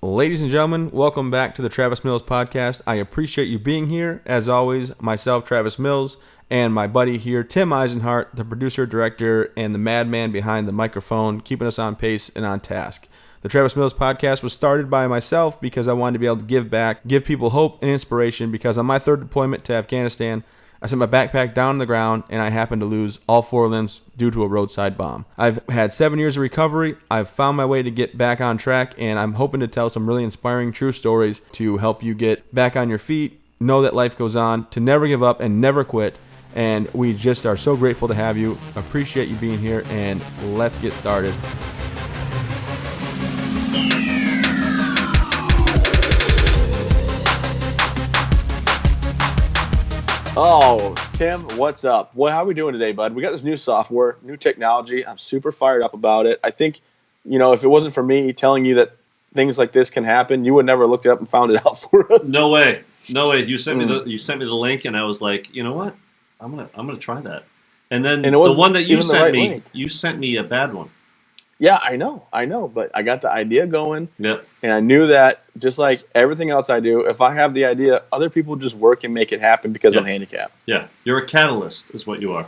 Ladies and gentlemen, welcome back to the Travis Mills Podcast. I appreciate you being here. As always, myself, Travis Mills, and my buddy here, Tim Eisenhart, the producer, director, and the madman behind the microphone, keeping us on pace and on task. The Travis Mills Podcast was started by myself because I wanted to be able to give back, give people hope and inspiration, because on my third deployment to Afghanistan, I set my backpack down on the ground and I happened to lose all 4 limbs due to a roadside bomb. I've had 7 years of recovery. I've found my way to get back on track, and I'm hoping to tell some really inspiring true stories to help you get back on your feet, know that life goes on, to never give up and never quit. And we just are so grateful to have you. Appreciate you being here, and let's get started. Oh, Tim, what's up? How are we doing today, bud? We got this new software, new technology. I'm super fired up about it. I think, if it wasn't for me telling you that things like this can happen, you would never looked it up and found it out for us. No way. You sent me the link, and I was like, you know what? I'm gonna try that. And then the one that you sent me, link. You sent me a bad one. Yeah, I know, but I got the idea going. Yep. And I knew that, just like everything else I do, if I have the idea, other people just work and make it happen because I'm handicapped. Yeah, you're a catalyst is what you are.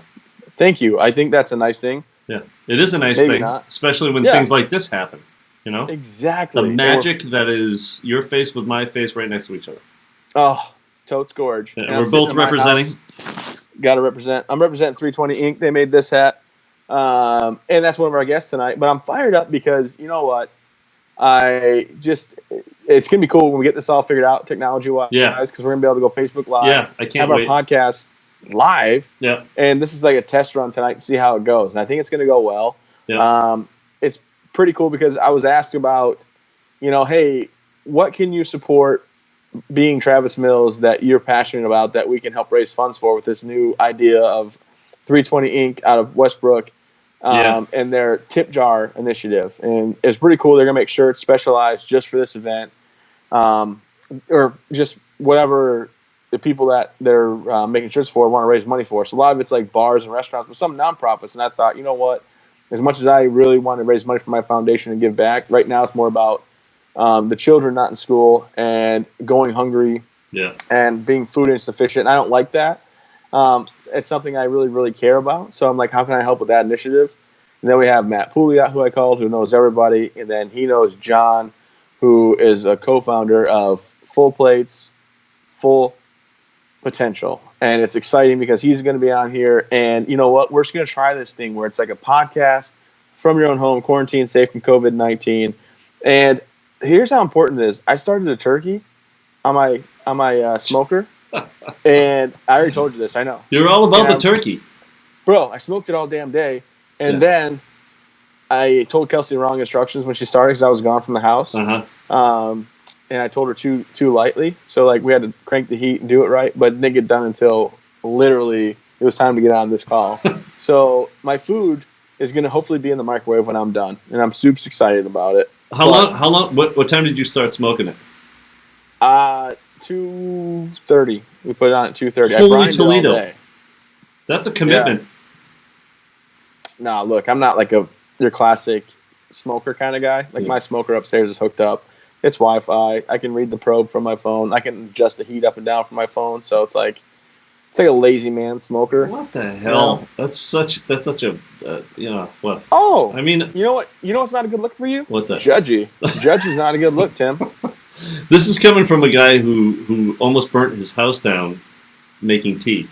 Thank you. I think that's a nice thing. Yeah, it is a nice Maybe thing, not. Especially when things like this happen, Exactly. The magic that is your face with my face right next to each other. Oh, it's totes gorge. Yeah, we're both representing. Got to represent. I'm representing 320 Inc. They made this hat. And that's one of our guests tonight. But I'm fired up because, you know what? It's going to be cool when we get this all figured out technology-wise. Yeah. Because we're going to be able to go Facebook Live. Yeah, I can't wait. Have our podcast live. Yeah. And this is like a test run tonight to see how it goes. And I think it's going to go well. Yeah. It's pretty cool because I was asked about, hey, what can you support being Travis Mills that you're passionate about that we can help raise funds for with this new idea of 320 Inc. out of Westbrook and their tip jar initiative. And it's pretty cool. They're going to make shirts specialized just for this event or just whatever the people that they're making shirts for want to raise money for. So a lot of it's like bars and restaurants, but some nonprofits. And I thought, you know what? As much as I really want to raise money for my foundation and give back, right now it's more about the children not in school and going hungry and being food insufficient. I don't like that. It's something I really, really care about. So I'm like, how can I help with that initiative? And then we have Matt Pouliot, who I called, who knows everybody. And then he knows John, who is a co-founder of Full Plates, Full Potential. And it's exciting because he's going to be on here. And you know what? We're just going to try this thing where it's like a podcast from your own home, quarantine safe from COVID-19. And here's how important it is. I started a turkey on my smoker. And I already told you this, I know. You're all about the turkey. Bro, I smoked it all damn day. And then I told Kelsey the wrong instructions when she started because I was gone from the house. Uh-huh. And I told her too lightly. So, we had to crank the heat and do it right. But it didn't get done until literally it was time to get on this call. So, my food is going to hopefully be in the microwave when I'm done. And I'm super excited about it. How long? What time did you start smoking it? 2:30. We put it on at 2:30. Holy Toledo! That's a commitment. Yeah. Nah, look, I'm not like your classic smoker kind of guy. My smoker upstairs is hooked up. It's Wi-Fi. I can read the probe from my phone. I can adjust the heat up and down from my phone. So it's like a lazy man smoker. What the hell? That's such a what? Oh, I mean, you know what? You know what's not a good look for you? What's that? Judgy. Judgy's not a good look, Tim. This is coming from a guy who almost burnt his house down making tea.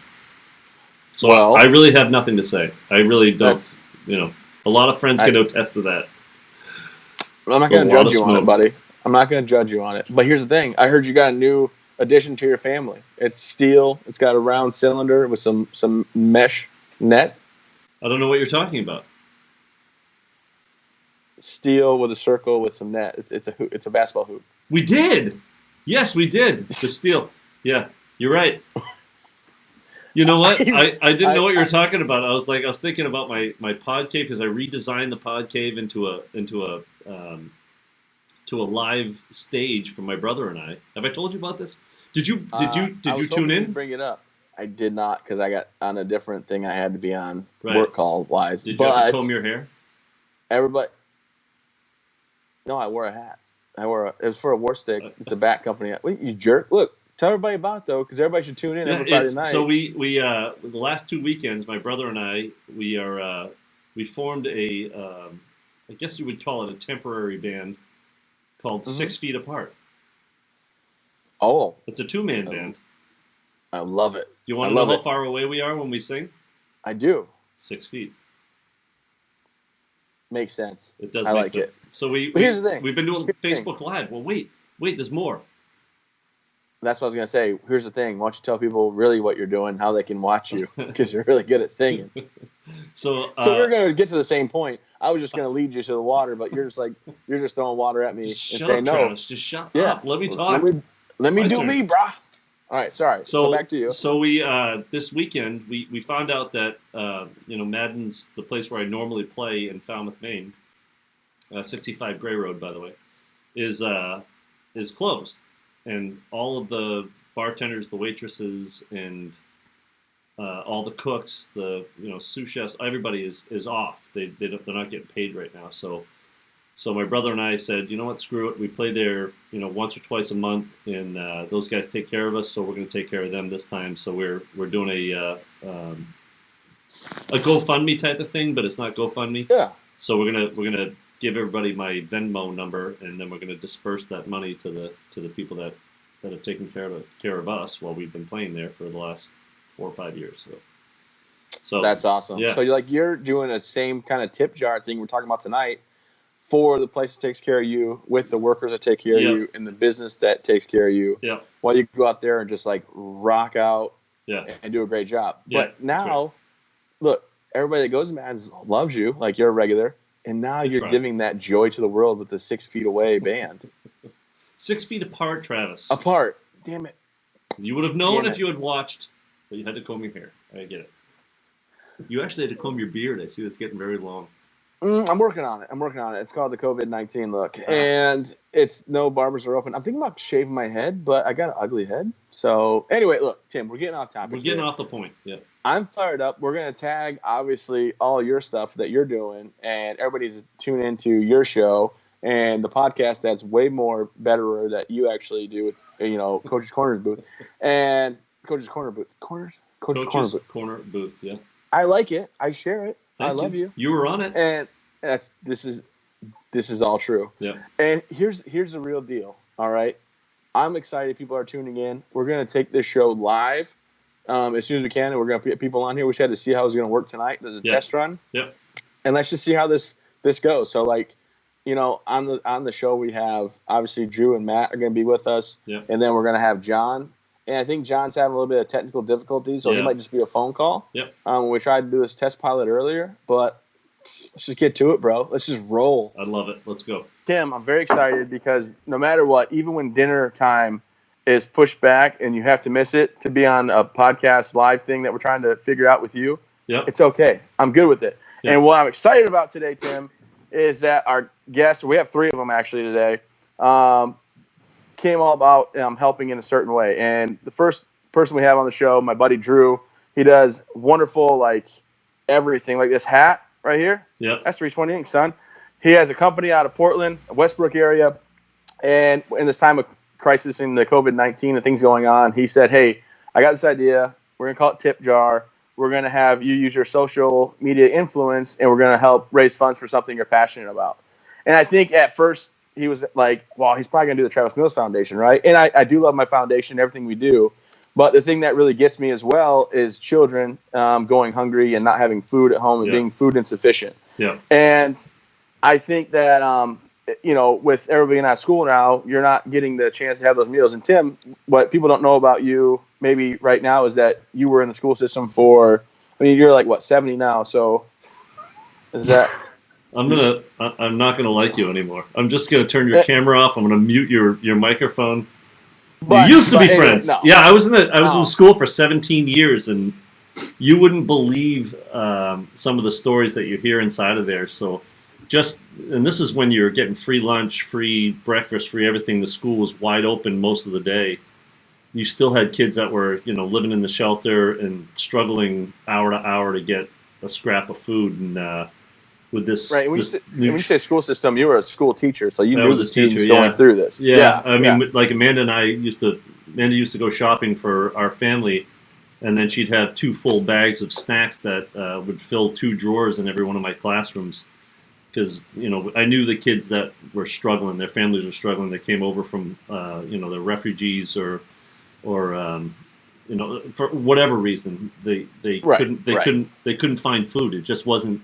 So I really have nothing to say. I really don't. A lot of friends can attest to that. I'm not going to judge you on it, buddy. I'm not going to judge you on it. But here's the thing. I heard you got a new addition to your family. It's steel. It's got a round cylinder with some mesh net. I don't know what you're talking about. Steel with a circle with some net. It's a basketball hoop. We did. Yes, we did. The steel. Yeah, you're right. You know what? I didn't know what you were talking about. I was thinking about my pod cave because I redesigned the pod cave into a live stage for my brother and I. Have I told you about this? Did you tune in? Bring it up. I did not because I got on a different thing I had to be on work call wise. Did you have to comb your hair? Everybody. No, I wore a hat. It was for a war stick. It's a bat company. Wait, you jerk! Look, tell everybody about it, though, because everybody should tune in every Friday night. So we the last 2 weekends, my brother and I, we formed a I guess you would call it a temporary band called 6 Feet Apart. Oh, it's a 2-man band. I love it. Do you want to know how far away we are when we sing? I do. 6 feet. Makes sense. It does. Make sense. So here's the thing. We've been doing Facebook Live. Well, wait, there's more. That's what I was gonna say. Here's the thing. Why don't you tell people really what you're doing, how they can watch you, because you're really good at singing. So we're gonna get to the same point. I was just gonna lead you to the water, but you're just throwing water at me and saying no. Travis, just shut up. Let me talk. Let me do me, brah. All right, sorry. So back to you. So we this weekend we found out that Madden's, the place where I normally play in Falmouth, Maine, 65 Gray Road, by the way, is closed, and all of the bartenders, the waitresses, and all the cooks, the sous chefs, everybody is off. They're not getting paid right now. So my brother and I said, you know what, screw it. We play there, once or twice a month, and those guys take care of us, so we're going to take care of them this time. So we're doing a GoFundMe type of thing, but it's not GoFundMe. Yeah. So we're gonna give everybody my Venmo number, and then we're going to disperse that money to the people that have taken care of us while we've been playing there for the last 4 or 5 years. So that's awesome. Yeah. So you're doing the same kind of tip jar thing we're talking about tonight, for the place that takes care of you, with the workers that take care of you, and the business that takes care of you. Yeah. While you go out there and just rock out and do a great job. Yeah. But now, look, everybody that goes to Madden's loves you, like you're a regular, and now you're giving that joy to the world with the 6 Feet Away band. 6 feet apart, Travis. Apart. Damn it. You would have known if you had watched, but you had to comb your hair. I get it. You actually had to comb your beard. I see that's getting very long. I'm working on it. It's called the COVID-19 look. And no barbers are open. I'm thinking about shaving my head, but I got an ugly head. So anyway, look, Tim, we're getting off topic. We're getting off the point. Yeah. I'm fired up. We're going to tag, obviously, all your stuff that you're doing, and everybody's tune into your show and the podcast that's way more betterer that you actually do with, Coach's Corner's booth. And Coach's Corner booth. Coach's Corner booth, yeah. I like it. I share it. Thank I love you. You were on it. And this is all true. Yeah. And here's the real deal. All right. I'm excited people are tuning in. We're going to take this show live as soon as we can, and we're going to get people on here. We had to see how it's going to work tonight. There's a test run. Yep. And let's just see how this goes. So on the show we have, obviously, Drue and Matt are going to be with us. Yep. And then we're going to have John. And I think John's having a little bit of technical difficulties, so he might just be a phone call. Yep. We tried to do this test pilot earlier, but let's just get to it, bro. Let's just roll. I love it. Let's go. Tim, I'm very excited because no matter what, even when dinner time is pushed back and you have to miss it to be on a podcast live thing that we're trying to figure out with you, it's okay. I'm good with it. Yep. And what I'm excited about today, Tim, is that our guests, we have 3 of them actually today, came all about helping in a certain way. And the first person we have on the show, my buddy Drue, he does wonderful, everything, like this hat right here. Yeah. That's 320 Inc., son. He has a company out of Portland, Westbrook area. And in this time of crisis in the COVID-19 and things going on, he said, hey, I got this idea. We're going to call it Tip Jar. We're going to have you use your social media influence, and we're going to help raise funds for something you're passionate about. And I think at first, he was like, well, he's probably going to do the Travis Mills Foundation, right? And I do love my foundation, everything we do. But the thing that really gets me as well is children going hungry and not having food at home and being food insufficient. Yeah. And I think that, with everybody in school now, you're not getting the chance to have those meals. And Tim, what people don't know about you maybe right now is that you were in the school system you're 70 now. So is that... I'm not gonna like you anymore. I'm just gonna turn your camera off. I'm gonna mute your microphone. We used to be friends. No. Yeah, I was in school for 17 years, and you wouldn't believe some of the stories that you hear inside of there. So, and this is when you're getting free lunch, free breakfast, free everything. The school was wide open most of the day. You still had kids that were living in the shelter and struggling hour to hour to get a scrap of food, and with this. Right. And this when you say school system, you were a school teacher, so you I knew was the a teacher, students going through this. Yeah. I mean, like Amanda and I Amanda used to go shopping for our family, and then she'd have 2 full bags of snacks that would fill 2 drawers in every one of my classrooms. Because I knew the kids that were struggling, their families were struggling. They came over from the refugees or for whatever reason they couldn't find food. It just wasn't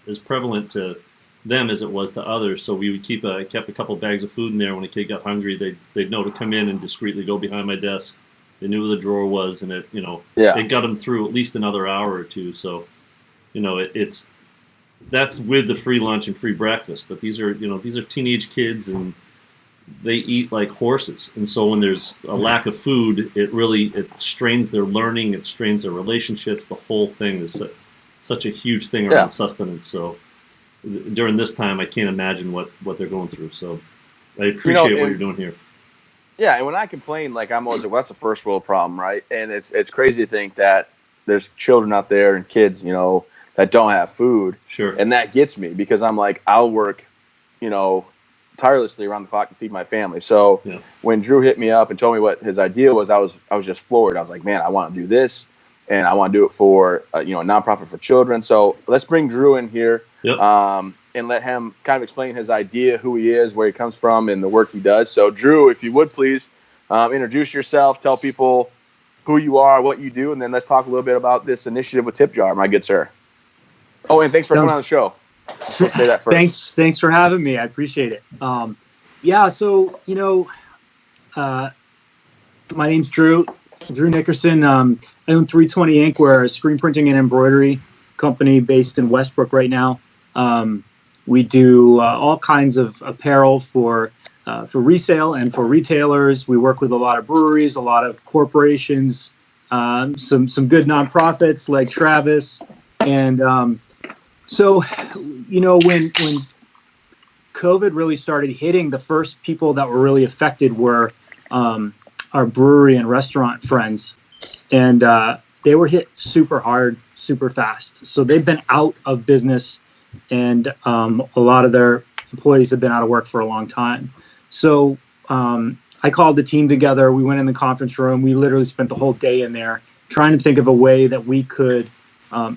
as prevalent to them as it was to others. So we would kept a couple bags of food in there. When a kid got hungry, they'd know to come in and discreetly go behind my desk. They knew where the drawer was, and it got them through at least another hour or two. So that's with the free lunch and free breakfast. But these are teenage kids, and they eat like horses. And so when there's a lack of food, it strains their learning, it strains their relationships. The whole thing is such a huge thing around sustenance. So during this time, I can't imagine what they're going through. So I appreciate what you're doing here. Yeah, and when I complain, like, I'm always like, well, that's a first world problem, right? And it's crazy to think that there's children out there and kids, that don't have food. Sure. And that gets me, because I'm like, I'll work, tirelessly around the clock to feed my family. So when Drue hit me up and told me what his idea was, I was just floored. I was like, man, I want to do this, and I want to do it for a nonprofit for children. So let's bring Drue in here, and let him kind of explain his idea, who he is, where he comes from, and the work he does. So Drue, if you would please introduce yourself, tell people who you are, what you do, and then let's talk a little bit about this initiative with Tip Jar, my good sir. Oh, and thanks for coming on the show. Let's say that first. Thanks for having me. I appreciate it. So my name's Drue Nickerson. I own 320 Inc. We're a screen printing and embroidery company based in Westbrook right now. We do all kinds of apparel for resale and for retailers. We work with a lot of breweries, a lot of corporations, some good nonprofits like Travis, and so, when COVID really started hitting, the first people that were really affected were our brewery and restaurant friends, and they were hit super hard, super fast. So they've been out of business, and a lot of their employees have been out of work for a long time. So I called the team together. We went in the conference room. We literally spent the whole day in there trying to think of a way that we could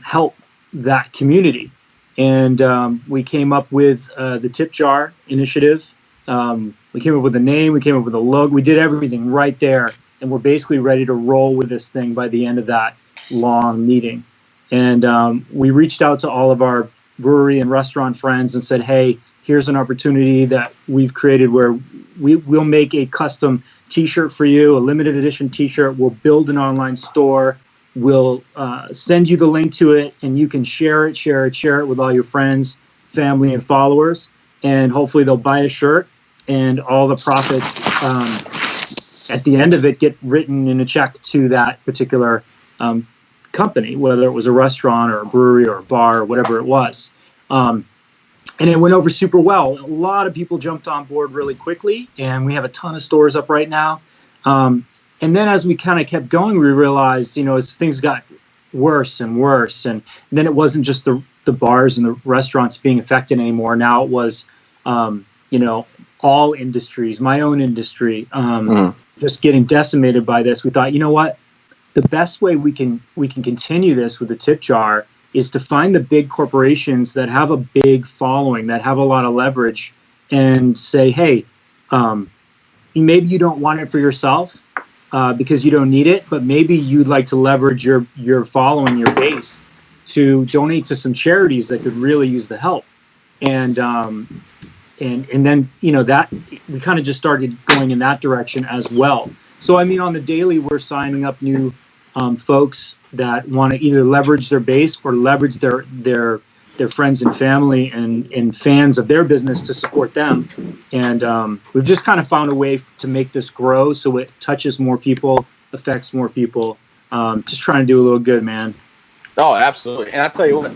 help that community. And we came up with the Tip Jar initiative. We came up with a name. We came up with a logo. We did everything right there. And we're basically ready to roll with this thing by the end of that long meeting. And we reached out to all of our brewery and restaurant friends and said, hey, here's an opportunity that we've created where we'll make a custom T-shirt for you, a limited edition T-shirt. We'll build an online store. We'll send you the link to it, and you can share it with all your friends, family, and followers. And hopefully they'll buy a shirt, and all the profits at the end of it get written in a check to that particular company, whether it was a restaurant or a brewery or a bar or whatever it was. And it went over super well. A lot of people jumped on board really quickly, and we have a ton of stores up right now. And then as we kind of kept going, we realized, as things got worse and worse, and then it wasn't just the bars and the restaurants being affected anymore. Now it was, all industries, my own industry, just getting decimated by this. We thought, you know what? The best way we can continue this with the Tip Jar is to find the big corporations that have a big following, that have a lot of leverage, and say, hey, maybe you don't want it for yourself, because you don't need it, but maybe you'd like to leverage your following, your base, to donate to some charities that could really use the help. And then that we kind of just started going in that direction as well. So I mean, on the daily, we're signing up new folks that want to either leverage their base or leverage their friends and family and fans of their business to support them. And we've just kind of found a way to make this grow so it touches more people, affects more people. Just trying to do a little good, man. Oh, absolutely. And I tell you what,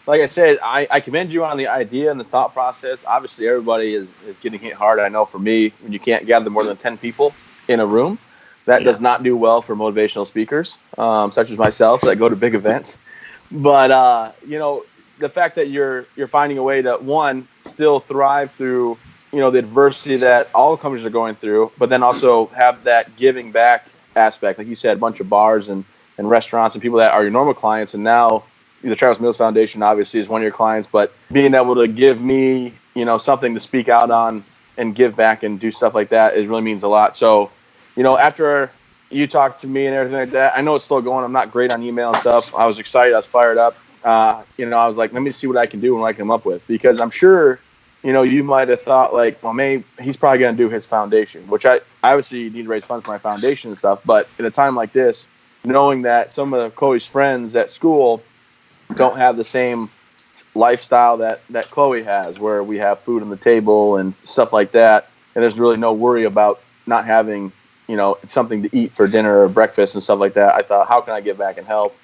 like I said, I commend you on the idea and the thought process. Obviously, everybody is getting hit hard. I know for me, when you can't gather more than 10 people in a room, that does not do well for motivational speakers, such as myself, that go to big events. But, the fact that you're finding a way to, one, still thrive through, the adversity that all companies are going through, but then also have that giving back aspect. Like you said, a bunch of bars and restaurants and people that are your normal clients. And now the Travis Mills Foundation obviously is one of your clients, but being able to give me, something to speak out on and give back and do stuff like that, it really means a lot. So, after you talked to me and everything like that, I know it's still going. I'm not great on email and stuff. I was excited. I was fired up. I was like, let me see what I can do and what I can come up with, because I'm sure, you might have thought like, well, maybe he's probably going to do his foundation, which I obviously need to raise funds for my foundation and stuff. But at a time like this, knowing that some of Chloe's friends at school don't have the same lifestyle that Chloe has, where we have food on the table and stuff like that, and there's really no worry about not having, something to eat for dinner or breakfast and stuff like that. I thought, how can I give back and help?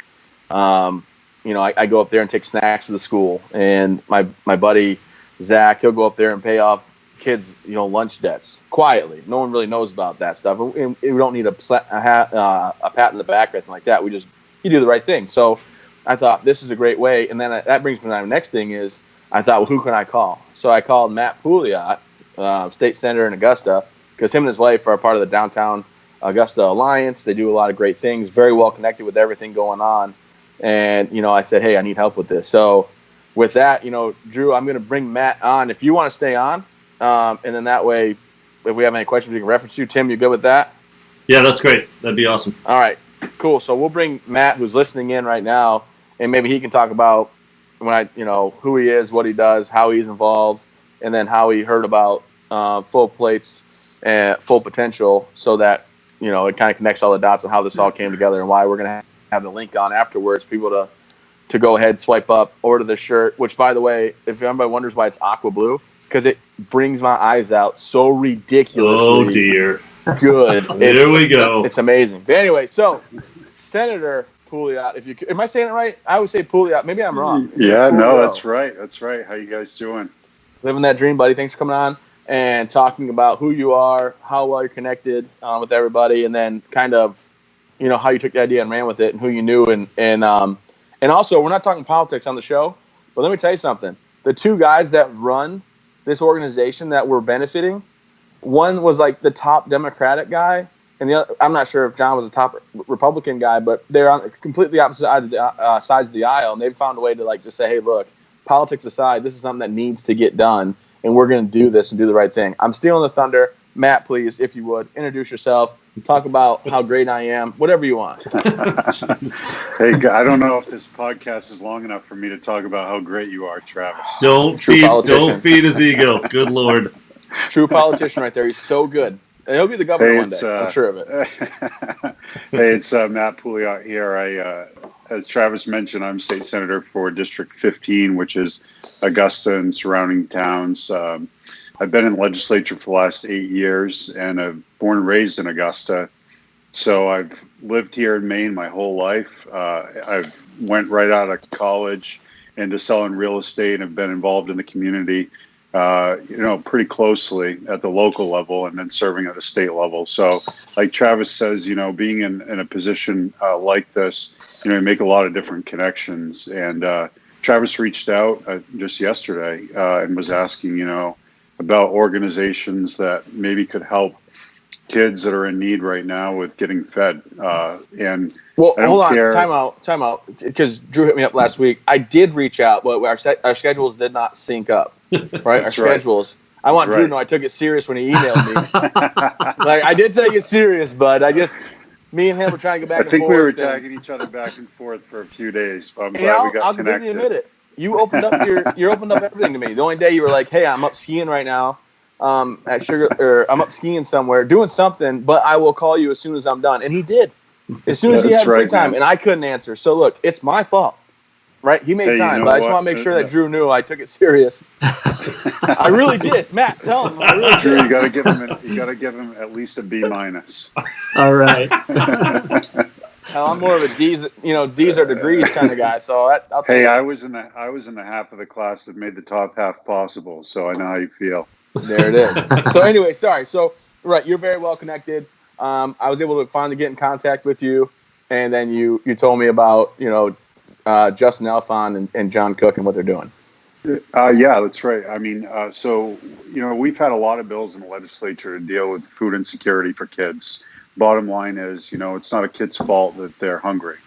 I go up there and take snacks to the school, and my buddy Zach, he'll go up there and pay off kids, lunch debts quietly. No one really knows about that stuff. And we don't need a pat in the back or anything like that. You do the right thing. So I thought this is a great way. And then that brings me to my next thing is, I thought, well, who can I call? So I called Matt Pouliot, state senator in Augusta, because him and his wife are part of the Downtown Augusta Alliance. They do a lot of great things, very well connected with everything going on. And, I said, hey, I need help with this. So with that, Drue, I'm going to bring Matt on if you want to stay on. And then that way, if we have any questions, we can reference you. Tim, you good with that? Yeah, that's great. That'd be awesome. All right, cool. So we'll bring Matt, who's listening in right now, and maybe he can talk about who he is, what he does, how he's involved, and then how he heard about Full Plates and Full Potential, so that, it kind of connects all the dots on how this all came together and why we're going to have the link on afterwards, people to go ahead, swipe up, order the shirt, which, by the way, if anybody wonders why it's aqua blue, because it brings my eyes out so ridiculously. Oh, dear. Good. There we go. It's amazing. But anyway, so Senator Pouliot, am I saying it right? I would say Pouliot. Maybe I'm wrong. Yeah, no, that's right. That's right. How you guys doing? Living that dream, buddy. Thanks for coming on and talking about who you are, how well you're connected with everybody, and then kind of, how you took the idea and ran with it, and who you knew, and also, we're not talking politics on the show, but let me tell you something. The two guys that run this organization that we're benefiting, one was like the top Democratic guy, and the other, I'm not sure if John was a top Republican guy, but they're on completely opposite sides of the aisle, and they've found a way to just say, hey, look, politics aside, this is something that needs to get done, and we're going to do this and do the right thing. I'm stealing the thunder. Matt, please, if you would, introduce yourself. Talk about how great I am, whatever you want. Hey, I don't know if this podcast is long enough for me to talk about how great you are, Travis. Don't feed his ego. Good Lord. True politician right there. He's so good. And he'll be the governor one day. I'm sure of it. Hey, it's Matt Pouliot here. As Travis mentioned, I'm state senator for District 15, which is Augusta and surrounding towns. I've been in the legislature for the last 8 years, and I've born and raised in Augusta. So I've lived here in Maine my whole life. I've went right out of college into selling real estate and have been involved in the community, pretty closely at the local level and then serving at the state level. So like Travis says, being in a position like this, you make a lot of different connections. And Travis reached out just yesterday and was asking, about organizations that maybe could help kids that are in need right now with getting fed. And well, hold on, time out, because Drue hit me up last week. I did reach out, but our schedules did not sync up. Right, our schedules. I want Drue to know I took it serious when he emailed me. I did take it serious, but me and him were trying to get back and forth. I think we were tagging each other back and forth for a few days. But I'm glad we got I'll connected. completely admit it. You opened up everything to me. The only day you were like, "Hey, I'm up skiing right now, at Sugar, or I'm up skiing somewhere, doing something, but I will call you as soon as I'm done." And he did, as soon as he had free time, and I couldn't answer. So look, it's my fault, right? He made time, but I just want to make sure that Drue knew I took it serious. I really did, Matt. Tell him. I really Drue, did. you got to give him at least a B-. All right. Hell, I'm more of a D's, D's are degrees kind of guy. So I'll hey, I was in the half of the class that made the top half possible, so I know how you feel. There it is. So anyway, sorry. So right, you're very well connected. I was able to finally get in contact with you, and then you told me about Justin Elfon and John Cook and what they're doing. Yeah, that's right. I mean, so, we've had a lot of bills in the legislature to deal with food insecurity for kids. Bottom line is, it's not a kid's fault that they're hungry.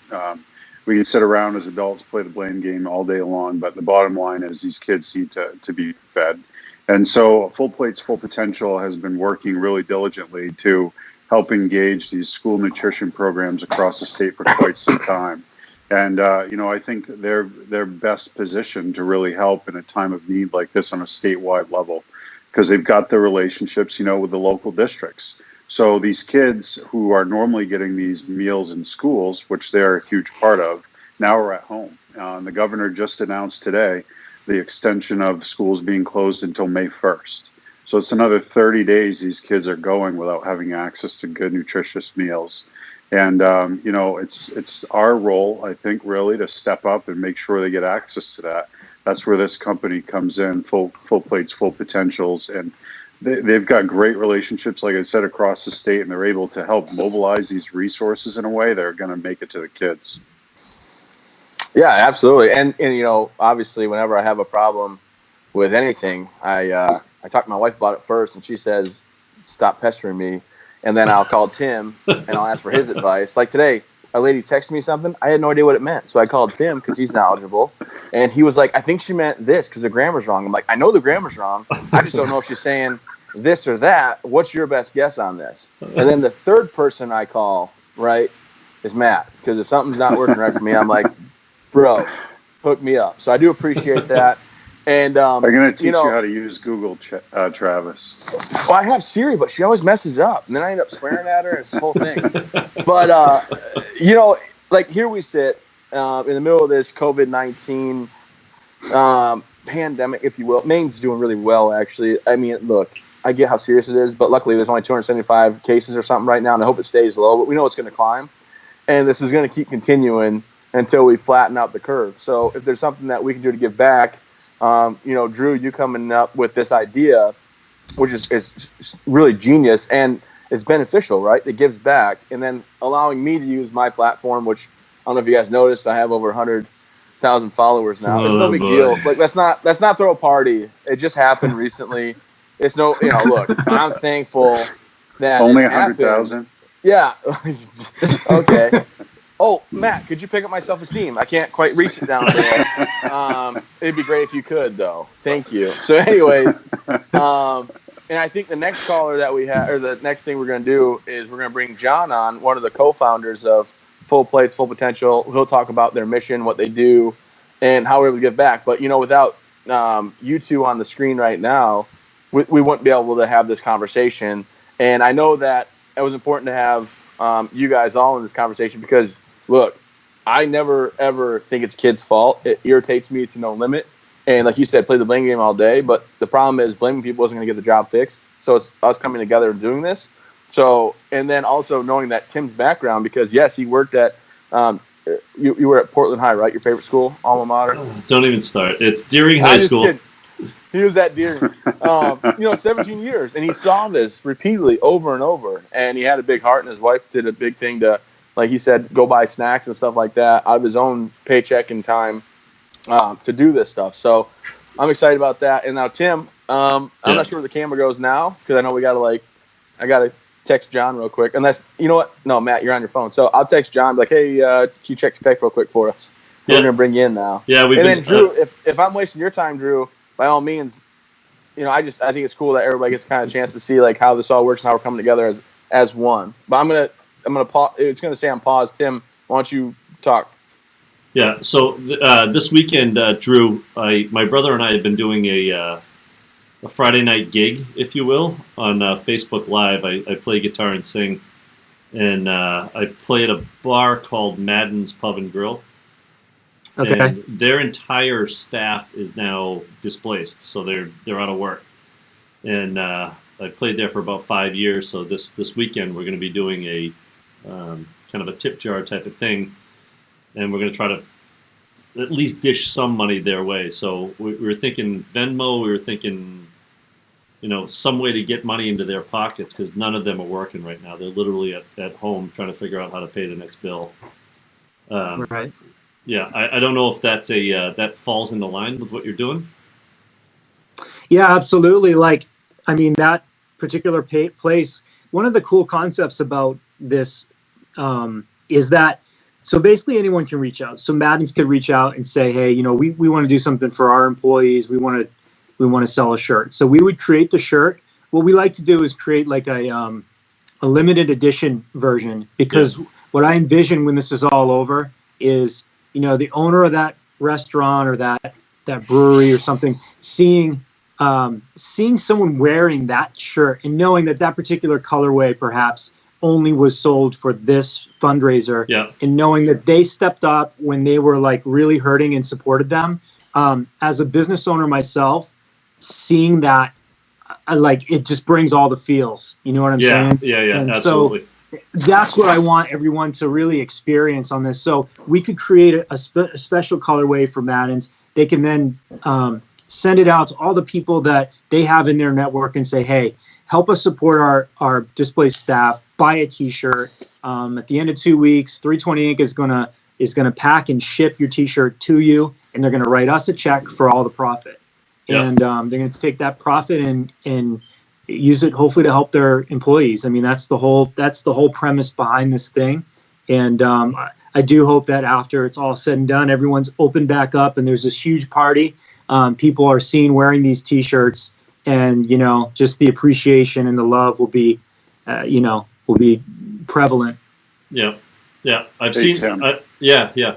We can sit around as adults, play the blame game all day long, but the bottom line is these kids need to be fed. And so Full Plates, Full Potential has been working really diligently to help engage these school nutrition programs across the state for quite some time. And, I think they're best positioned to really help in a time of need like this on a statewide level, because they've got the relationships, with the local districts. So these kids who are normally getting these meals in schools, which they're a huge part of, now are at home. And the governor just announced today the extension of schools being closed until May 1st. So it's another 30 days these kids are going without having access to good, nutritious meals. And, it's our role, I think, really to step up and make sure they get access to that. That's where this company comes in, Full Plates, Full Potentials. And they've got great relationships, like I said, across the state, and they're able to help mobilize these resources in a way that are going to make it to the kids. Yeah, absolutely. And obviously, whenever I have a problem with anything, I talk to my wife about it first, and she says, "Stop pestering me." And then I'll call Tim and I'll ask for his advice. Like today, a lady texted me something. I had no idea what it meant. So I called Tim because he's knowledgeable. And he was like, "I think she meant this because the grammar's wrong." I'm like, "I know the grammar's wrong. I just don't know if she's saying this or that. What's your best guess on this?" And then the third person I call, right, is Matt. Because if something's not working right for me, I'm like, "Bro, hook me up." So I do appreciate that. And I'm going to teach you how to use Google, Travis. Well, I have Siri, but she always messes up, and then I end up swearing at her. And it's this whole thing. But like here we sit in the middle of this COVID-19 pandemic, if you will. Maine's doing really well, actually. I mean, look, I get how serious it is, but luckily there's only 275 cases or something right now, and I hope it stays low. But we know it's going to climb, and this is going to keep continuing until we flatten out the curve. So if there's something that we can do to give back. Drue, you coming up with this idea, which is really genius and it's beneficial, right? It gives back, and then allowing me to use my platform, which I don't know if you guys noticed, I have over 100,000 followers now. It's no big deal. Like let's not throw a party. It just happened recently. It's no, look, I'm thankful that only 100,000. Yeah. Okay. Oh, Matt, could you pick up my self-esteem? I can't quite reach it down there. It'd be great if you could, though. Thank you. So anyways, and I think the next caller that we have, or the next thing we're going to do is we're going to bring John on, one of the co-founders of Full Plates, Full Potential. He'll talk about their mission, what they do, and how we're able to give back. But, without you two on the screen right now, we wouldn't be able to have this conversation. And I know that it was important to have you guys all in this conversation because, look, I never, ever think it's kids' fault. It irritates me to no limit. And like you said, play the blame game all day. But the problem is blaming people isn't going to get the job fixed. So it's us coming together and doing this. So, and then also knowing that Tim's background, because, yes, he worked at you were at Portland High, right? Your favorite school, alma mater? Don't even start. It's Deering High School. Kidding. He was at Deering, 17 years. And he saw this repeatedly over and over. And he had a big heart, and his wife did a big thing to, like he said, go buy snacks and stuff like that out of his own paycheck and time to do this stuff. So I'm excited about that. And now, Tim, I'm not sure where the camera goes now because I know I got to text John real quick. Unless, you know what? No, Matt, you're on your phone. So I'll text John, like, hey, can you check spec real quick for us? We're going to bring you in now. Yeah, then, Drue, if I'm wasting your time, Drue, by all means, I think it's cool that everybody gets kind of a chance to see like how this all works and how we're coming together as one. But I'm gonna pause. It's gonna say I'm paused. Tim, why don't you talk? Yeah. So this weekend, Drue, my brother and I have been doing a Friday night gig, if you will, on Facebook Live. I play guitar and sing, and I play at a bar called Madden's Pub and Grill. Okay. And their entire staff is now displaced, so they're out of work. And I played there for about 5 years. So this weekend we're going to be doing a kind of a tip jar type of thing, and we're going to try to at least dish some money their way. So we were thinking Venmo. We were thinking, some way to get money into their pockets because none of them are working right now. They're literally at home trying to figure out how to pay the next bill. Right. Yeah, I don't know if that's that falls into line with what you're doing. Yeah, absolutely. Like, I mean, that particular place, one of the cool concepts about this is that, so basically anyone can reach out. So Madden's could reach out and say, hey, we want to do something for our employees. We want to sell a shirt. So we would create the shirt. What we like to do is create like a limited edition version, because what I envision when this is all over is, the owner of that restaurant or that brewery or something, seeing someone wearing that shirt and knowing that particular colorway perhaps only was sold for this fundraiser, and knowing that they stepped up when they were like really hurting and supported them. As a business owner myself, seeing that, it just brings all the feels. You know what I'm saying? Yeah, and absolutely. So that's what I want everyone to really experience on this. So we could create a special colorway for Madden's. They can then send it out to all the people that they have in their network and say, hey, help us support our display staff. Buy a T-shirt. At the end of 2 weeks, 320 Inc. is gonna pack and ship your T-shirt to you, and they're gonna write us a check for all the profit. And they're going to take that profit and use it hopefully to help their employees. I mean, that's the whole premise behind this thing. And I do hope that after it's all said and done, everyone's opened back up and there's this huge party. People are seen wearing these T-shirts, and just the appreciation and the love will be prevalent. Yeah. I've Hey, seen. Tim. Yeah.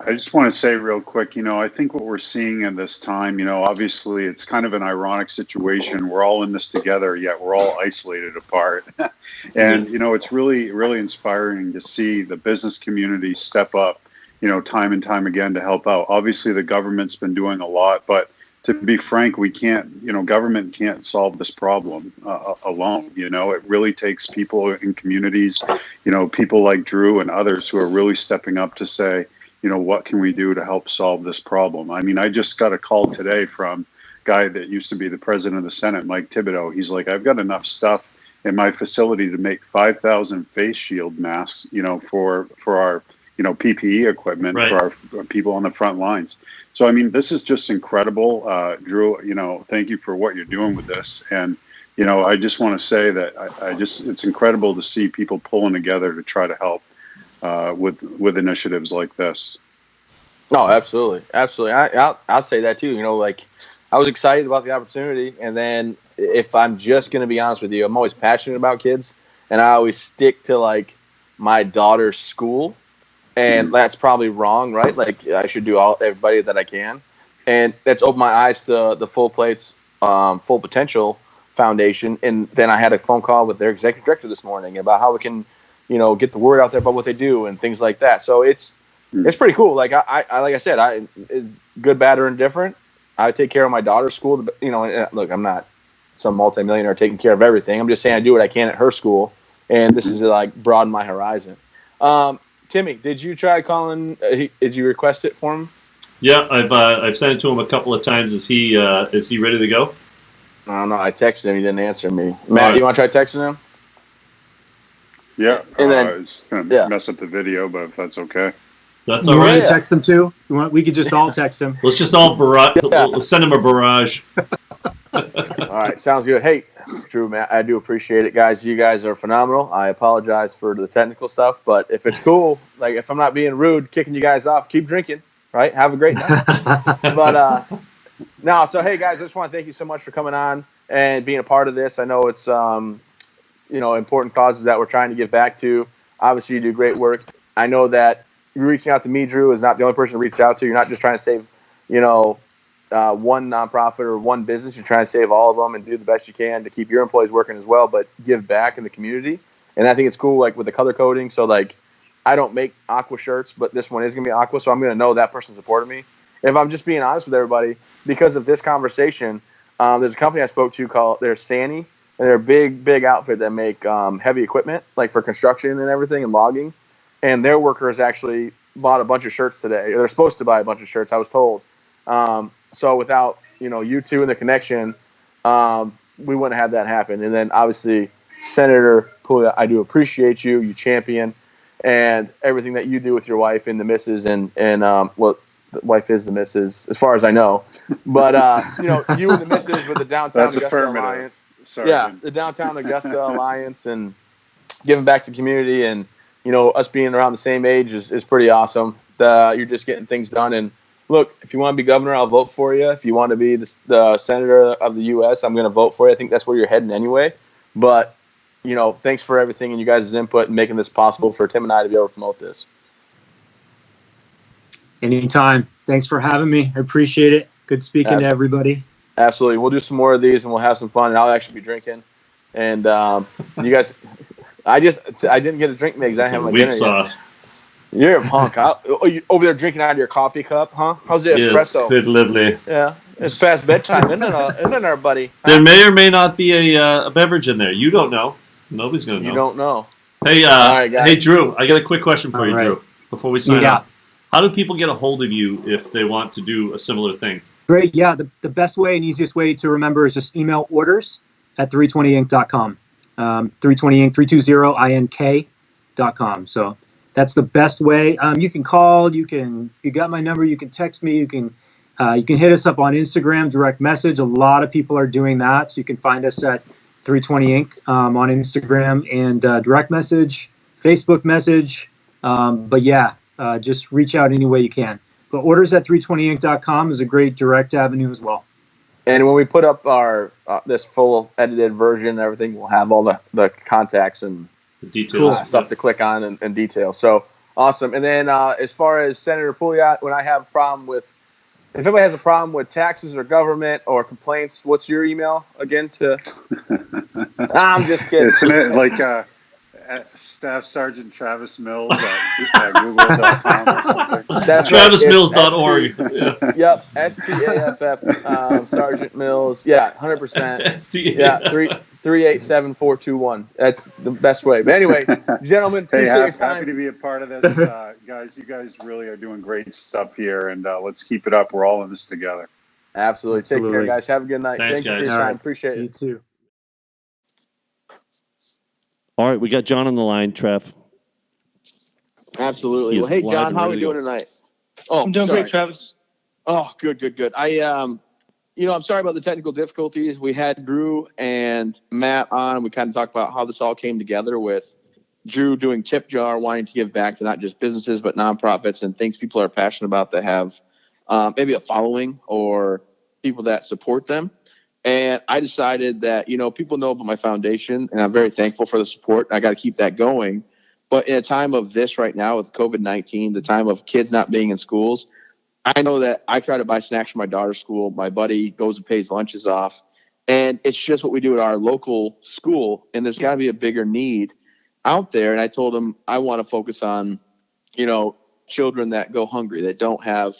I just want to say real quick, I think what we're seeing in this time, obviously it's kind of an ironic situation. We're all in this together, yet we're all isolated apart. And, it's really, really inspiring to see the business community step up, time and time again to help out. Obviously, the government's been doing a lot, but to be frank, we can't, government can't solve this problem alone. It really takes people in communities, people like Drue and others who are really stepping up to say, what can we do to help solve this problem? I mean, I just got a call today from a guy that used to be the president of the Senate, Mike Thibodeau. He's like, I've got enough stuff in my facility to make 5,000 face shield masks, for our, PPE equipment for our people on the front lines. So, I mean, this is just incredible. Drue, thank you for what you're doing with this. And, I just want to say that it's incredible to see people pulling together to try to help with initiatives like this. No, absolutely. I'll say that too. I was excited about the opportunity, and then if I'm just going to be honest with you, I'm always passionate about kids, and I always stick to like my daughter's school, and that's probably wrong, right? Like I should do everybody that I can, and that's opened my eyes to the Full Plates, Full Potential Foundation, and then I had a phone call with their executive director this morning about how we can get the word out there about what they do and things like that. So it's pretty cool. Like like I said, good, bad, or indifferent, I take care of my daughter's school. Look, I'm not some multimillionaire taking care of everything. I'm just saying I do what I can at her school, and this is to like broaden my horizon. Timmy, did you try calling? Did you request it for him? Yeah, I've sent it to him a couple of times. Is he ready to go? I don't know. I texted him. He didn't answer me. Matt, you want to try texting him? Yeah, and then it's going to mess up the video, but if that's okay. That's all right. You want to text him too? We could just all text him. Let's just all let's send him a barrage. All right, sounds good. Hey, Drue, Matt, I do appreciate it, guys. You guys are phenomenal. I apologize for the technical stuff, but if it's cool, like if I'm not being rude, kicking you guys off, keep drinking, right? Have a great night. But no, so hey, guys, I just want to thank you so much for coming on and being a part of this. I know it's important causes that we're trying to give back to. Obviously, you do great work. I know that you reaching out to me, Drue, is not the only person to reach out to. You're not just trying to save, one nonprofit or one business. You're trying to save all of them and do the best you can to keep your employees working as well, but give back in the community. And I think it's cool, like with the color coding. So, like, I don't make aqua shirts, but this one is going to be aqua, so I'm going to know that person supported me. If I'm just being honest with everybody, because of this conversation, there's a company I spoke to called Sani, and they're a big outfit that make heavy equipment, like for construction and everything and logging. And their workers actually bought a bunch of shirts today. Or they're supposed to buy a bunch of shirts, I was told. So without, you two and the connection, we wouldn't have that happen. And then obviously, Senator Pouliot, I do appreciate you. You champion. and everything that you do with your wife and the missus, and well, the wife is the missus as far as I know, but you and the missus with the Downtown That's Augusta Alliance. Yeah, the Downtown Augusta Alliance, and giving back to the community, and us being around the same age is pretty awesome. You're just getting things done. And look, if you want to be governor, I'll vote for you. If you want to be the senator of the U.S., I'm going to vote for you. I think that's where you're heading anyway. But thanks for everything and you guys' input and making this possible for Tim and I to be able to promote this. Anytime. Thanks for having me. I appreciate it. Good speaking to everybody. Absolutely. We'll do some more of these and we'll have some fun. And I'll actually be drinking. And you guys, I didn't get a drink mix. I haven't had my dinner sauce. Yet. You're a punk. You over there drinking out of your coffee cup, huh? How's the espresso? Yes, lovely. Yeah, it's past bedtime, isn't it, buddy? Huh? There may or may not be a beverage in there. You don't know. Nobody's going to know. You don't know. Hey, hey, Drew, I got a quick question for you, Drew, before we sign up. How do people get a hold of you if they want to do a similar thing? Great. Yeah, the best way and easiest way to remember is just email orders@320ink.com. 320ink, 320ink.com. So that's the best way. You can call. You got my number. You can text me. You can hit us up on Instagram, direct message. A lot of people are doing that. So you can find us at 320ink on Instagram and direct message, Facebook message. But yeah, just reach out any way you can. But orders@320ink.com is a great direct avenue as well. And when we put up our this full edited version and everything, we'll have all the contacts and details stuff to click on and detail. So awesome. And then as far as Senator Pouliot, when I have a problem with, if anybody has a problem with taxes or government or complaints, what's your email again? I'm just kidding. Isn't it like Staff Sergeant Travis Mills at google.com or something? That's TravisMills.org. Yep, STAFF, Sergeant Mills. Yeah, 100%. Yeah, 387-421. That's the best way. But anyway, gentlemen, happy to be a part of this. Guys, you guys really are doing great stuff here, and let's keep it up. We're all in this together. Absolutely. Take care, guys. Have a good night. Thanks, Thank you for guys. your time. Appreciate it. You too. All right, we got John on the line, Trev. Absolutely. Well, hey, John, how are we doing tonight? Oh, I'm doing great, Travis. Oh, good. I'm sorry about the technical difficulties. We had Drew and Matt on. We kind of talked about how this all came together with Drew doing Tip Jar, wanting to give back to not just businesses, but nonprofits and things people are passionate about that have maybe a following or people that support them. And I decided that, people know about my foundation, and I'm very thankful for the support. I got to keep that going. But in a time of this right now with COVID-19, the time of kids not being in schools, I know that I try to buy snacks for my daughter's school. My buddy goes and pays lunches off. And it's just what we do at our local school. And there's got to be a bigger need out there. And I told him I want to focus on, children that go hungry, that don't have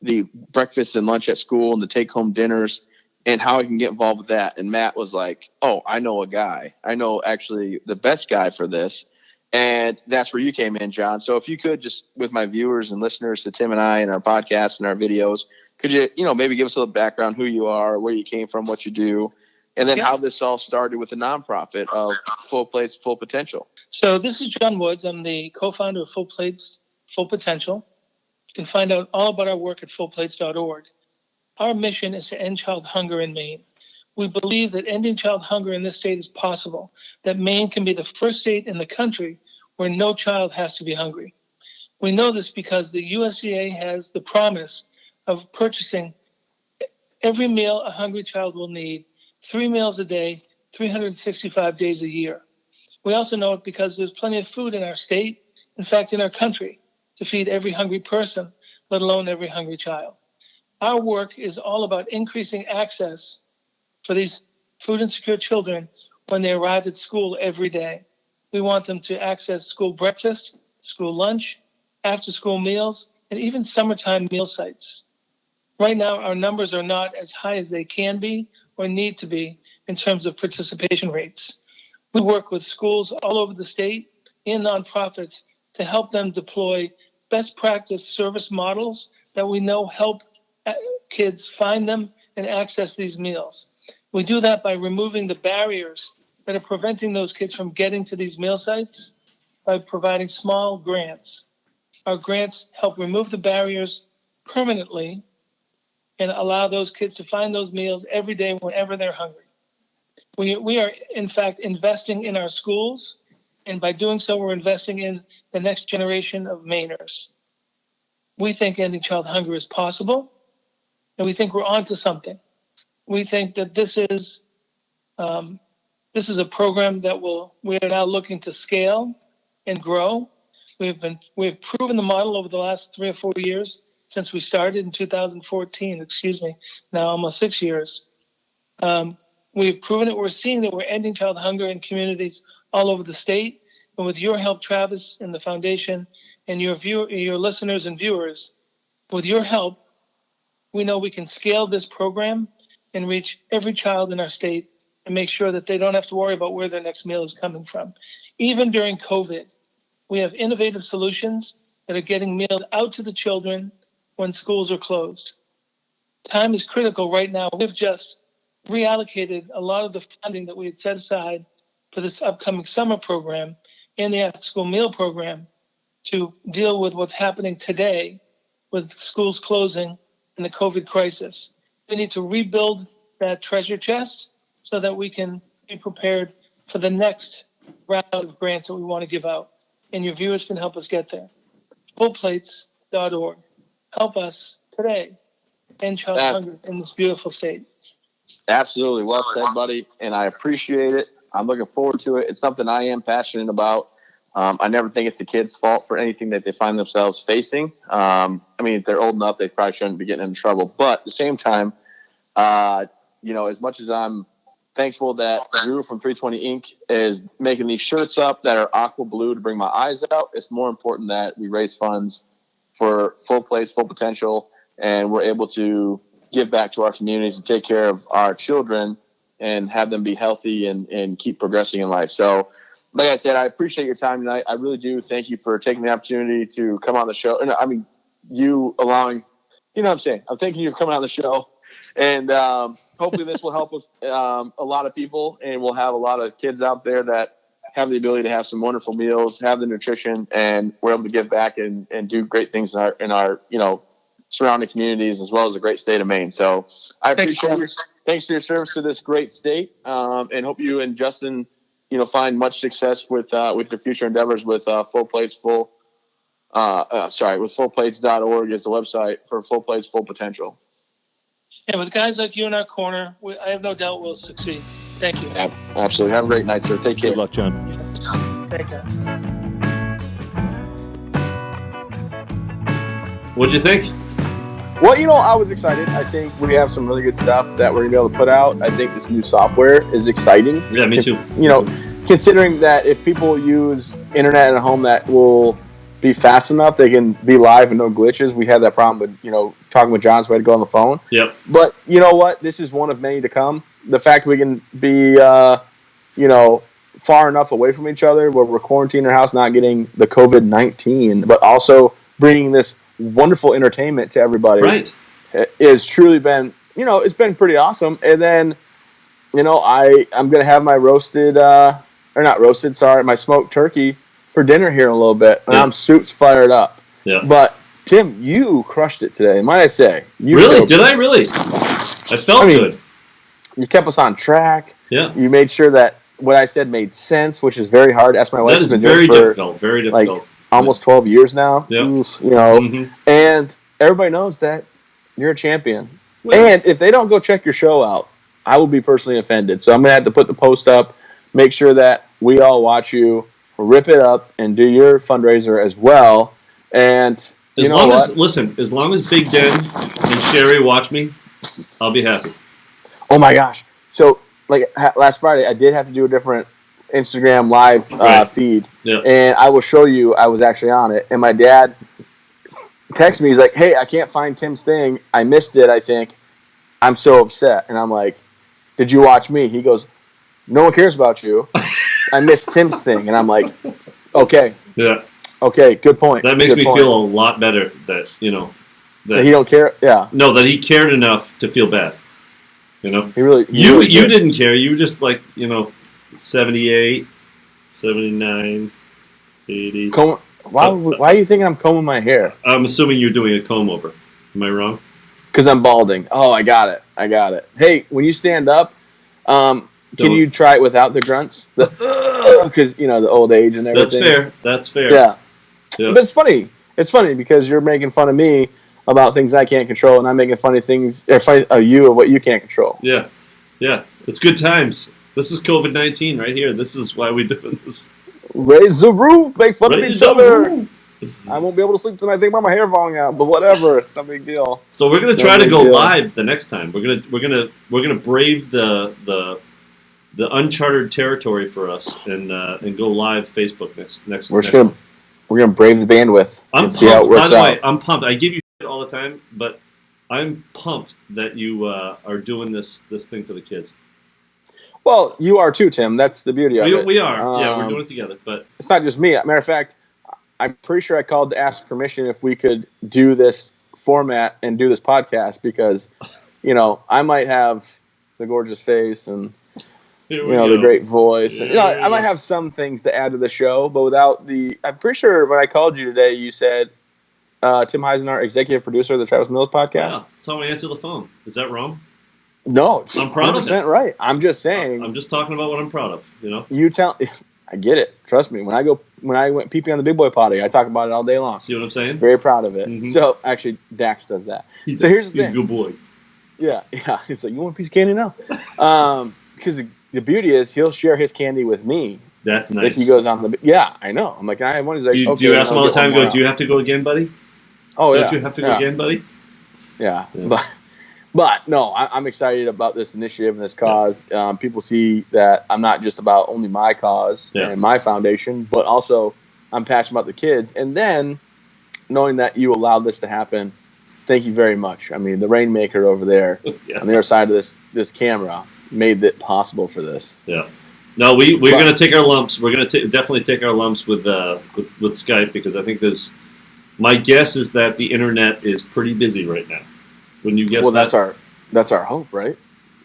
the breakfast and lunch at school and the take-home dinners, and how I can get involved with that. And Matt was like, oh, I know a guy. I know actually the best guy for this. And that's where you came in, John. So if you could just, with my viewers and listeners to Tim and I and our podcasts and our videos, could you, maybe give us a little background, who you are, where you came from, what you do, and then how this all started with the nonprofit of Full Plates, Full Potential. So this is John Woods. I'm the co-founder of Full Plates, Full Potential. You can find out all about our work at fullplates.org. Our mission is to end child hunger in Maine. We believe that ending child hunger in this state is possible, that Maine can be the first state in the country where no child has to be hungry. We know this because the USDA has the promise of purchasing every meal a hungry child will need, 3 meals a day, 365 days a year. We also know it because there's plenty of food in our state, in fact, in our country, to feed every hungry person, let alone every hungry child. Our work is all about increasing access for these food insecure children when they arrive at school every day. We want them to access school breakfast, school lunch, after school meals, and even summertime meal sites. Right now, our numbers are not as high as they can be or need to be in terms of participation rates. We work with schools all over the state and nonprofits to help them deploy best practice service models that we know help kids find them and access these meals. We do that by removing the barriers that are preventing those kids from getting to these meal sites by providing small grants. Our grants help remove the barriers permanently and allow those kids to find those meals every day whenever they're hungry. We are, in fact, investing in our schools, and by doing so, we're investing in the next generation of Mainers. We think ending child hunger is possible, and we think we're onto something. We think that this is a program that we are now looking to scale and grow. We've proven the model over the last 3 or 4 years since we started in 2014. Now almost 6 years. We've proven it. We're seeing that we're ending child hunger in communities all over the state. And with your help, Travis, and the foundation, and your listeners and viewers, with your help, we know we can scale this program and reach every child in our state and make sure that they don't have to worry about where their next meal is coming from. Even during COVID, we have innovative solutions that are getting meals out to the children when schools are closed. Time is critical right now. We've just reallocated a lot of the funding that we had set aside for this upcoming summer program and the after-school meal program to deal with what's happening today with schools closing and the COVID crisis. We need to rebuild that treasure chest so that we can be prepared for the next round of grants that we want to give out. And your viewers can help us get there. Fullplates.org. Help us today end child hunger in this beautiful state. Absolutely. Well said, buddy. And I appreciate it. I'm looking forward to it. It's something I am passionate about. I never think it's a kid's fault for anything that they find themselves facing. I mean, if they're old enough, they probably shouldn't be getting into trouble. But at the same time, as much as I'm thankful that Drue from 320 Inc. is making these shirts up that are aqua blue to bring my eyes out, it's more important that we raise funds for Full Plates, Full Potential, and we're able to give back to our communities and take care of our children and have them be healthy and keep progressing in life. So, like I said, I appreciate your time tonight. I really do. Thank you for taking the opportunity to come on the show. And I mean, you allowing, you know what I'm saying? I'm thanking you for coming on the show. And hopefully this will help with a lot of people, and we'll have a lot of kids out there that have the ability to have some wonderful meals, have the nutrition, and we're able to give back and do great things in our surrounding communities, as well as the great state of Maine. So I appreciate you. Thanks for your service to this great state, and hope you and Justin, find much success with your future endeavors with Full Plates, with fullplates.org is the website for Full Plates, Full Potential. And with guys like you in our corner, I have no doubt we'll succeed. Thank you. Yeah, absolutely. Have a great night, sir. Take care. Good luck, John. Thank you, guys. What'd you think? Well, I was excited. I think we have some really good stuff that we're going to be able to put out. I think this new software is exciting. Yeah, me too. Considering that if people use internet at home that will be fast enough, they can be live and no glitches. We had that problem with, talking with John, so we had to go on the phone. Yep. But you know what? This is one of many to come. The fact we can be, far enough away from each other where we're quarantined in our house, not getting the COVID-19, but also bringing this wonderful entertainment to everybody. Right. It's truly been, it's been pretty awesome. And then, I'm going to have my my smoked turkey for dinner here in a little bit. And I'm super fired up. Yeah. But Tim, you crushed it today, might I say. Really? Did I really? I felt good. You kept us on track. Yeah. You made sure that what I said made sense, which is very hard. Ask my wife. That is very difficult. Very difficult. Like almost 12 years now. Yeah. Mm-hmm. And everybody knows that you're a champion. Well, and if they don't go check your show out, I will be personally offended. So I'm going to have to put the post up, make sure that we all watch you, rip it up, and do your fundraiser as well. And as long as Big Den and Sherry watch me, I'll be happy. Oh my gosh. So last Friday, I did have to do a different Instagram live feed. Yeah. And I will show you, I was actually on it. And my dad texted me, he's like, hey, I can't find Tim's thing. I missed it, I think. I'm so upset. And I'm like, did you watch me? He goes, no one cares about you. I missed Tim's thing. And I'm like, okay. Yeah. Okay, good point. That makes me feel a lot better that that he don't care. Yeah. No, that he cared enough to feel bad. He really. You didn't care. You were just 78, 79. 80. Why are you thinking I'm combing my hair? I'm assuming you're doing a comb over. Am I wrong? Because I'm balding. Oh, I got it. Hey, when you stand up, can you try it without the grunts? Because the old age and everything. That's fair. Yeah. But it's funny. It's funny because you're making fun of me about things I can't control, and I'm making fun of you of what you can't control. Yeah. It's good times. This is COVID-19 right here. This is why we're doing this. Raise the roof, make fun of each other. I won't be able to sleep tonight. Think about my hair falling out, but whatever. It's no big deal. So we're gonna try to go live the next time. We're gonna brave the uncharted territory for us and go live Facebook next. We're gonna brave the bandwidth and see how it works out. By the way, I'm pumped. I give you shit all the time, but I'm pumped that you are doing this thing for the kids. Well, you are too, Tim. That's the beauty of it. We are. Yeah, we're doing it together. But it's not just me. Matter of fact, I'm pretty sure I called to ask permission if we could do this format and do this podcast because, I might have the gorgeous face and the great voice. And, I might have some things to add to the show, but without I'm pretty sure when I called you today, you said Tim Eisenhart, executive producer of the Travis Mills podcast. Yeah, that's how I answer the phone. Is that wrong? No, I'm proud of it. Right. I'm just saying. I'm just talking about what I'm proud of. You tell. I get it. Trust me. When I went pee on the big boy potty, I talk about it all day long. See what I'm saying? Very proud of it. Mm-hmm. So actually, Dax does that. So here's the thing. He's a good boy. Yeah. He's like, you want a piece of candy now? Because the beauty is he'll share his candy with me. That's nice. If he goes on the. Yeah, I know. I'm like, I have one. He's like, do you ask him all the time? Do you have to go again, buddy? Oh yeah. Don't you have to go again, buddy? Yeah. But no, I'm excited about this initiative and this cause. People see that I'm not just about only my cause and my foundation, but also I'm passionate about the kids. And then knowing that you allowed this to happen, thank you very much. I mean, the rainmaker over there on the other side of this camera made it possible for this. Yeah. No, we're going to take our lumps. We're going to definitely take our lumps with Skype because I think my guess is that the internet is pretty busy right now. When you guess that's our hope, right?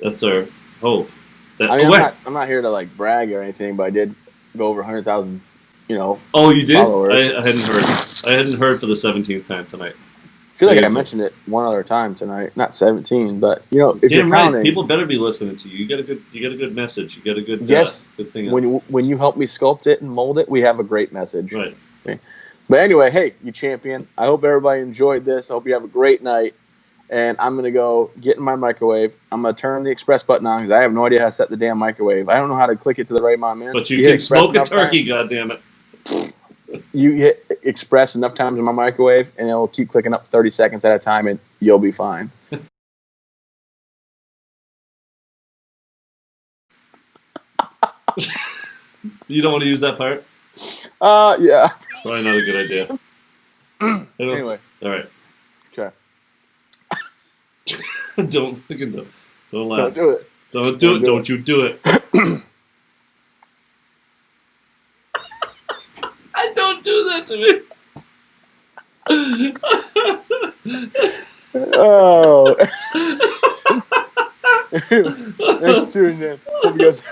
That's our hope. I'm not here to brag or anything, but I did go over 100,000, Oh, you did? Followers. I hadn't heard. I hadn't heard for the 17th time tonight. I feel like I mentioned it one other time tonight. Not 17, but if you're counting, right. People better be listening to you. You got a good message. You got a good good thing. When you help me sculpt it and mold it, we have a great message. Right. Okay. But anyway, hey, you champion. I hope everybody enjoyed this. I hope you have a great night. And I'm going to go get in my microwave. I'm going to turn the express button on because I have no idea how to set the damn microwave. I don't know how to click it to the right amount of minutes. But you can smoke a turkey, goddammit. You hit express enough times in my microwave, and it'll keep clicking up 30 seconds at a time, and you'll be fine. You don't want to use that part? Yeah. Probably not a good idea. Anyway. All right. Okay. Don't laugh. Don't do it. Don't do it. Don't you do it. I don't do that to me. Oh. Thanks for tuning in. Hope you guys.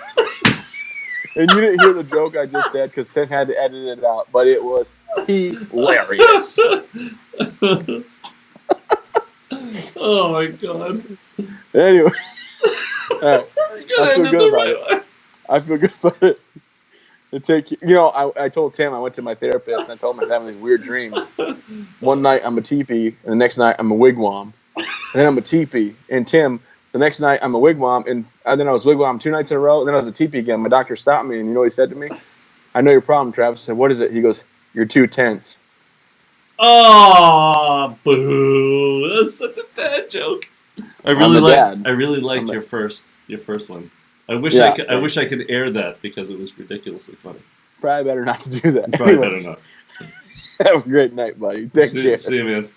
And you didn't hear the joke I just said because Tim had to edit it out, but it was hilarious. Oh my god. Anyway, right. I feel good about it. I feel good about it. I told Tim I went to my therapist and I told him I was having these weird dreams. One night I'm a teepee, and the next night I'm a wigwam. And then I'm a teepee. And Tim, the next night I'm a wigwam, and then I was wigwam 2 nights in a row, and then I was a teepee again. My doctor stopped me, and you know what he said to me? I know your problem, Travis. I said, what is it? He goes, you're too tense. Oh, boo! That's such a bad joke. I really liked your first one. I wish I could air that because it was ridiculously funny. Probably better not to do that. Probably better not. Have a great night, buddy. Take care. See you, man.